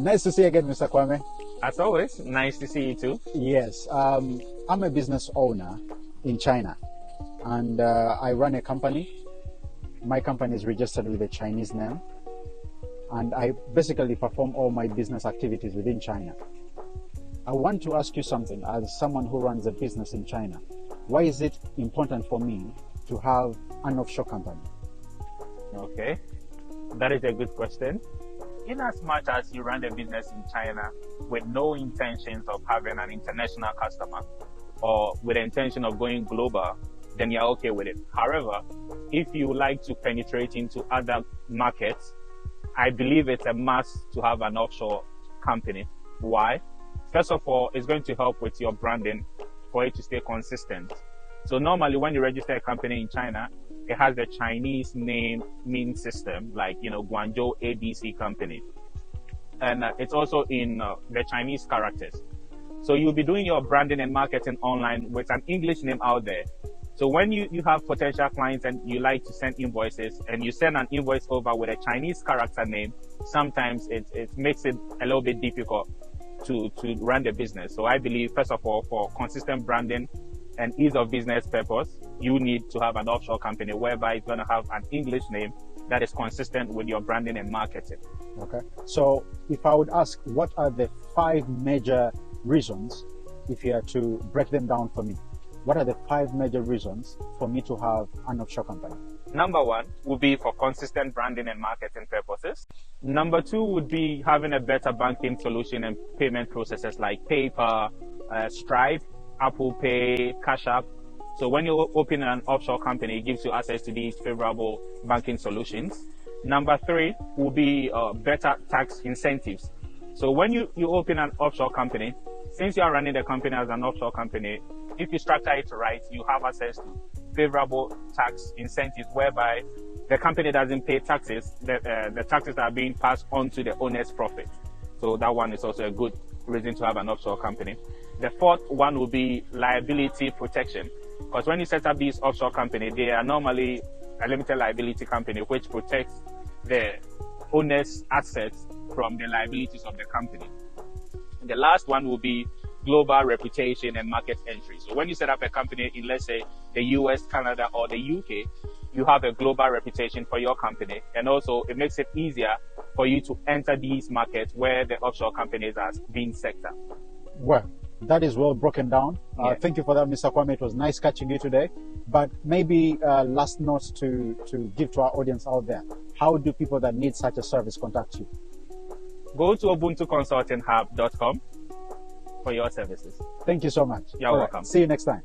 Nice to see you again, Mr. Kwame. As always, nice to see you too. Yes, I'm a business owner in China, and I run a company. My company is registered with a Chinese name, and I basically perform all my business activities within China. I want to ask you something as someone who runs a business in China. Why is it important for me to have an offshore company? Okay, that is a good question. In as much as you run a business in China with no intentions of having an international customer or with the intention of going global, then you're okay with it. However, if you like to penetrate into other markets, I believe it's a must to have an offshore company. Why? First of all, it's going to help with your branding for it to stay consistent. So normally when you register a company in China, it has the Chinese name system, like, Guangzhou ABC company. And it's also in the Chinese characters. So you'll be doing your branding and marketing online with an English name out there. So when you have potential clients and you like to send invoices and you send an invoice over with a Chinese character name, sometimes it makes it a little bit difficult to run the business. So I believe, first of all, for consistent branding and ease of business purpose, you need to have an offshore company whereby it's going to have an English name that is consistent with your branding and marketing. Okay. So if I would ask, what are the 5 major reasons, if you are to break them down for me, what are the 5 major reasons for me to have an offshore company? Number 1 would be for consistent branding and marketing purposes. Number 2 would be having a better banking solution and payment processes like PayPal, Stripe, Apple Pay, Cash App. So when you open an offshore company, it gives you access to these favorable banking solutions. Number 3 will be better tax incentives. So when you open an offshore company, since you are running the company as an offshore company, if you structure it right, you have access to favorable tax incentives whereby the company doesn't pay taxes, the taxes are being passed on to the owner's profit. So that one is also a good reason to have an offshore company. The 4th one will be liability protection. Because when you set up these offshore company, they are normally a limited liability company, which protects the owner's assets from the liabilities of the company. And the last one will be global reputation and market entry. So when you set up a company in, let's say, the US, Canada, or the UK, you have a global reputation for your company. And also it makes it easier for you to enter these markets where the offshore companies are being set up. Well, that is well broken down. Thank you for that, Mr. Kwame. It was nice catching you today. But maybe last note to give to our audience out there. How do people that need such a service contact you? Go to ubuntuconsultinghub.com for your services. Thank you so much. You're welcome. See you next time.